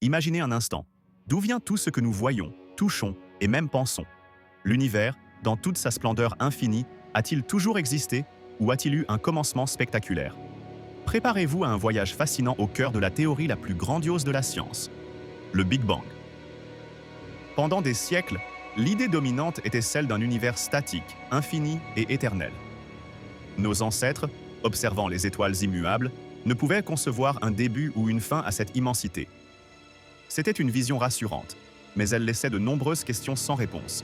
Imaginez un instant. D'où vient tout ce que nous voyons, touchons et même pensons? L'univers, dans toute sa splendeur infinie, a-t-il toujours existé ou a-t-il eu un commencement spectaculaire? Préparez-vous à un voyage fascinant au cœur de la théorie la plus grandiose de la science, le Big Bang. Pendant des siècles, l'idée dominante était celle d'un univers statique, infini et éternel. Nos ancêtres, observant les étoiles immuables, ne pouvaient concevoir un début ou une fin à cette immensité. C'était une vision rassurante, mais elle laissait de nombreuses questions sans réponse.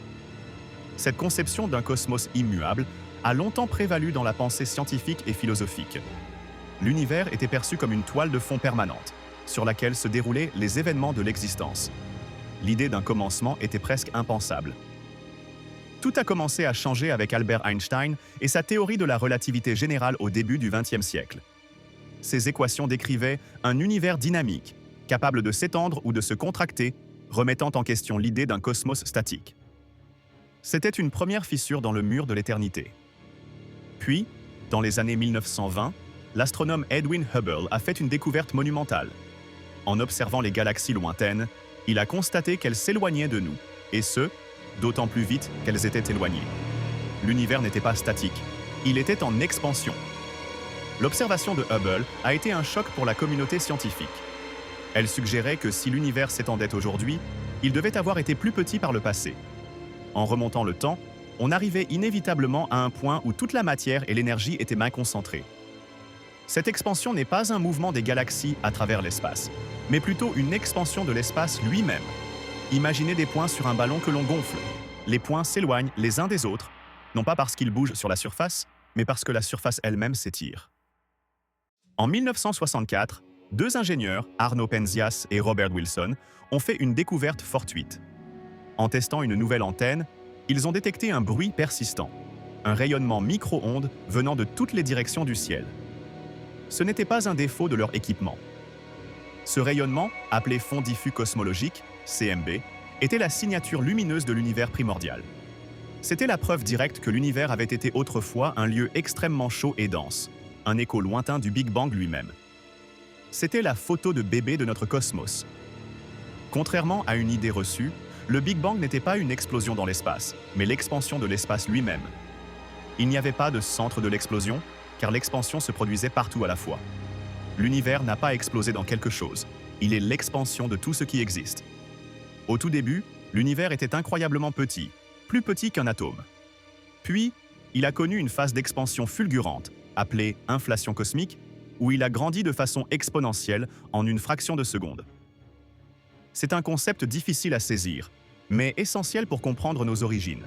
Cette conception d'un cosmos immuable a longtemps prévalu dans la pensée scientifique et philosophique. L'univers était perçu comme une toile de fond permanente, sur laquelle se déroulaient les événements de l'existence. L'idée d'un commencement était presque impensable. Tout a commencé à changer avec Albert Einstein et sa théorie de la relativité générale au début du XXe siècle. Ces équations décrivaient un univers dynamique, capable de s'étendre ou de se contracter, remettant en question l'idée d'un cosmos statique. C'était une première fissure dans le mur de l'éternité. Puis, dans les années 1920, l'astronome Edwin Hubble a fait une découverte monumentale. En observant les galaxies lointaines, il a constaté qu'elles s'éloignaient de nous, et ce, d'autant plus vite qu'elles étaient éloignées. L'univers n'était pas statique, il était en expansion. L'observation de Hubble a été un choc pour la communauté scientifique. Elle suggérait que si l'univers s'étendait aujourd'hui, il devait avoir été plus petit par le passé. En remontant le temps, on arrivait inévitablement à un point où toute la matière et l'énergie étaient mal concentrées. Cette expansion n'est pas un mouvement des galaxies à travers l'espace, mais plutôt une expansion de l'espace lui-même. Imaginez des points sur un ballon que l'on gonfle. Les points s'éloignent les uns des autres, non pas parce qu'ils bougent sur la surface, mais parce que la surface elle-même s'étire. En 1964, deux ingénieurs, Arno Penzias et Robert Wilson, ont fait une découverte fortuite. En testant une nouvelle antenne, ils ont détecté un bruit persistant, un rayonnement micro-ondes venant de toutes les directions du ciel. Ce n'était pas un défaut de leur équipement. Ce rayonnement, appelé fond diffus cosmologique, CMB, était la signature lumineuse de l'univers primordial. C'était la preuve directe que l'univers avait été autrefois un lieu extrêmement chaud et dense, un écho lointain du Big Bang lui-même. C'était la photo de bébé de notre cosmos. Contrairement à une idée reçue, le Big Bang n'était pas une explosion dans l'espace, mais l'expansion de l'espace lui-même. Il n'y avait pas de centre de l'explosion, car l'expansion se produisait partout à la fois. L'univers n'a pas explosé dans quelque chose, il est l'expansion de tout ce qui existe. Au tout début, l'univers était incroyablement petit, plus petit qu'un atome. Puis, il a connu une phase d'expansion fulgurante, appelée inflation cosmique, où il a grandi de façon exponentielle en une fraction de seconde. C'est un concept difficile à saisir, mais essentiel pour comprendre nos origines.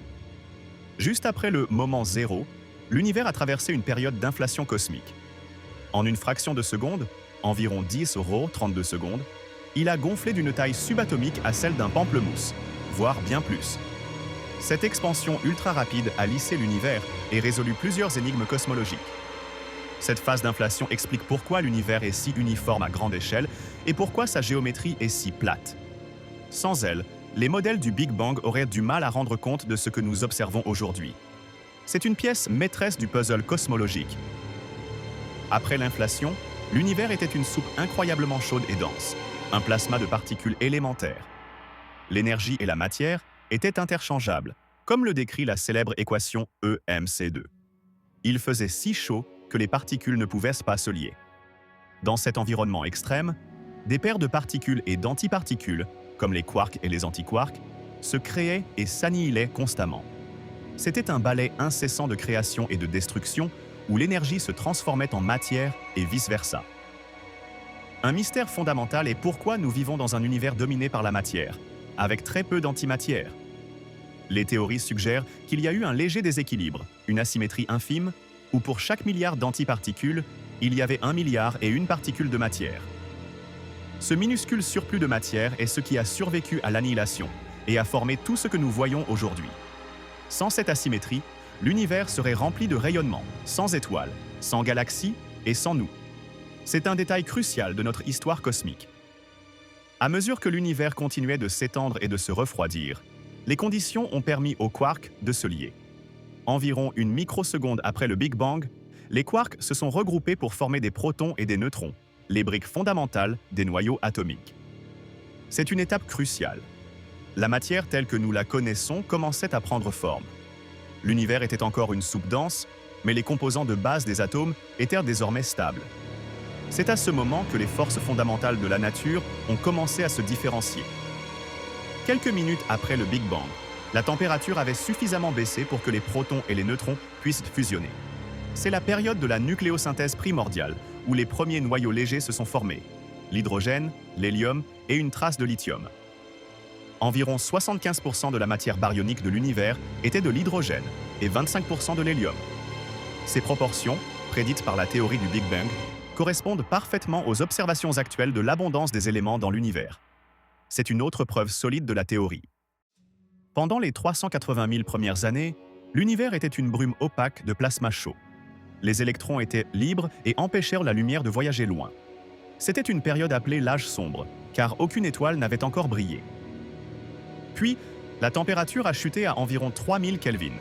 Juste après le moment zéro, l'univers a traversé une période d'inflation cosmique. En une fraction de seconde, environ 10 rho 32 secondes, il a gonflé d'une taille subatomique à celle d'un pamplemousse, voire bien plus. Cette expansion ultra rapide a lissé l'univers et résolu plusieurs énigmes cosmologiques. Cette phase d'inflation explique pourquoi l'univers est si uniforme à grande échelle et pourquoi sa géométrie est si plate. Sans elle, les modèles du Big Bang auraient du mal à rendre compte de ce que nous observons aujourd'hui. C'est une pièce maîtresse du puzzle cosmologique. Après l'inflation, l'univers était une soupe incroyablement chaude et dense, un plasma de particules élémentaires. L'énergie et la matière étaient interchangeables, comme le décrit la célèbre équation EmC2. Il faisait si chaud que les particules ne pouvaient pas se lier. Dans cet environnement extrême, des paires de particules et d'antiparticules, comme les quarks et les antiquarks, se créaient et s'annihilaient constamment. C'était un ballet incessant de création et de destruction où l'énergie se transformait en matière et vice-versa. Un mystère fondamental est pourquoi nous vivons dans un univers dominé par la matière, avec très peu d'antimatière. Les théories suggèrent qu'il y a eu un léger déséquilibre, une asymétrie infime, où pour chaque milliard d'antiparticules, il y avait 1 milliard et une particule de matière. Ce minuscule surplus de matière est ce qui a survécu à l'annihilation et a formé tout ce que nous voyons aujourd'hui. Sans cette asymétrie, l'univers serait rempli de rayonnements, sans étoiles, sans galaxies et sans nous. C'est un détail crucial de notre histoire cosmique. À mesure que l'univers continuait de s'étendre et de se refroidir, les conditions ont permis aux quarks de se lier. Environ une microseconde après le Big Bang, les quarks se sont regroupés pour former des protons et des neutrons, les briques fondamentales des noyaux atomiques. C'est une étape cruciale. La matière telle que nous la connaissons commençait à prendre forme. L'univers était encore une soupe dense, mais les composants de base des atomes étaient désormais stables. C'est à ce moment que les forces fondamentales de la nature ont commencé à se différencier. Quelques minutes après le Big Bang, la température avait suffisamment baissé pour que les protons et les neutrons puissent fusionner. C'est la période de la nucléosynthèse primordiale, où les premiers noyaux légers se sont formés. L'hydrogène, l'hélium et une trace de lithium. Environ 75% de la matière baryonique de l'univers était de l'hydrogène et 25% de l'hélium. Ces proportions, prédites par la théorie du Big Bang, correspondent parfaitement aux observations actuelles de l'abondance des éléments dans l'univers. C'est une autre preuve solide de la théorie. Pendant les 380 000 premières années, l'univers était une brume opaque de plasma chaud. Les électrons étaient libres et empêchèrent la lumière de voyager loin. C'était une période appelée l'âge sombre, car aucune étoile n'avait encore brillé. Puis, la température a chuté à environ 3000 Kelvin.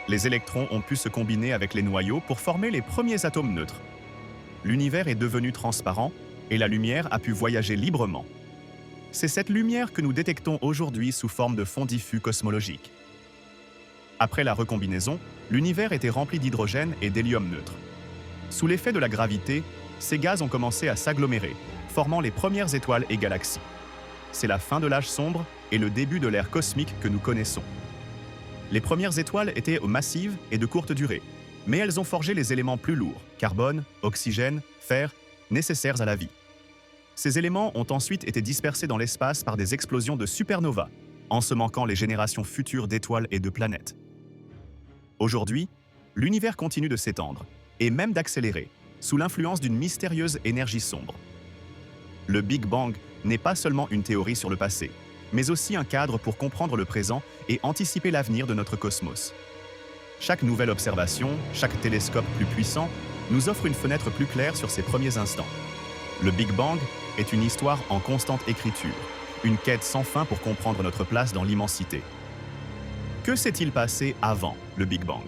Les électrons ont pu se combiner avec les noyaux pour former les premiers atomes neutres. L'univers est devenu transparent et la lumière a pu voyager librement. C'est cette lumière que nous détectons aujourd'hui sous forme de fond diffus cosmologique. Après la recombinaison, l'univers était rempli d'hydrogène et d'hélium neutre. Sous l'effet de la gravité, ces gaz ont commencé à s'agglomérer, formant les premières étoiles et galaxies. C'est la fin de l'âge sombre et le début de l'ère cosmique que nous connaissons. Les premières étoiles étaient massives et de courte durée, mais elles ont forgé les éléments plus lourds, carbone, oxygène, fer, nécessaires à la vie. Ces éléments ont ensuite été dispersés dans l'espace par des explosions de supernovas, ensemencant les générations futures d'étoiles et de planètes. Aujourd'hui, l'univers continue de s'étendre, et même d'accélérer, sous l'influence d'une mystérieuse énergie sombre. Le Big Bang n'est pas seulement une théorie sur le passé, mais aussi un cadre pour comprendre le présent et anticiper l'avenir de notre cosmos. Chaque nouvelle observation, chaque télescope plus puissant, nous offre une fenêtre plus claire sur ces premiers instants. Le Big Bang est une histoire en constante écriture, une quête sans fin pour comprendre notre place dans l'immensité. Que s'est-il passé avant le Big Bang?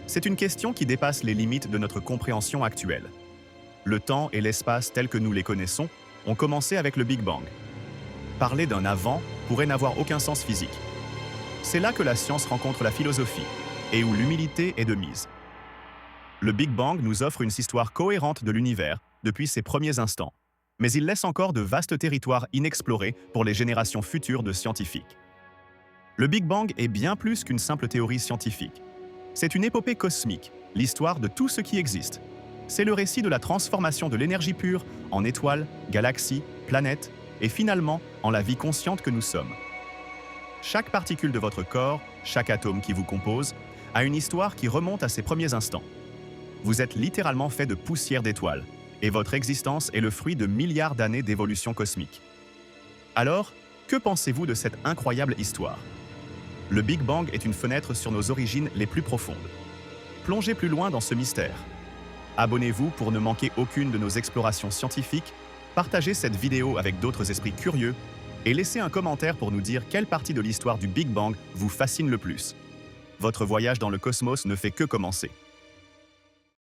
C'est une question qui dépasse les limites de notre compréhension actuelle. Le temps et l'espace tels que nous les connaissons ont commencé avec le Big Bang. Parler d'un avant pourrait n'avoir aucun sens physique. C'est là que la science rencontre la philosophie et où l'humilité est de mise. Le Big Bang nous offre une histoire cohérente de l'univers depuis ses premiers instants, mais il laisse encore de vastes territoires inexplorés pour les générations futures de scientifiques. Le Big Bang est bien plus qu'une simple théorie scientifique. C'est une épopée cosmique, l'histoire de tout ce qui existe. C'est le récit de la transformation de l'énergie pure en étoiles, galaxies, planètes et finalement en la vie consciente que nous sommes. Chaque particule de votre corps, chaque atome qui vous compose, a une histoire qui remonte à ses premiers instants. Vous êtes littéralement fait de poussière d'étoiles, et votre existence est le fruit de milliards d'années d'évolution cosmique. Alors, que pensez-vous de cette incroyable histoire? Le Big Bang est une fenêtre sur nos origines les plus profondes. Plongez plus loin dans ce mystère. Abonnez-vous pour ne manquer aucune de nos explorations scientifiques, partagez cette vidéo avec d'autres esprits curieux et laissez un commentaire pour nous dire quelle partie de l'histoire du Big Bang vous fascine le plus. Votre voyage dans le cosmos ne fait que commencer.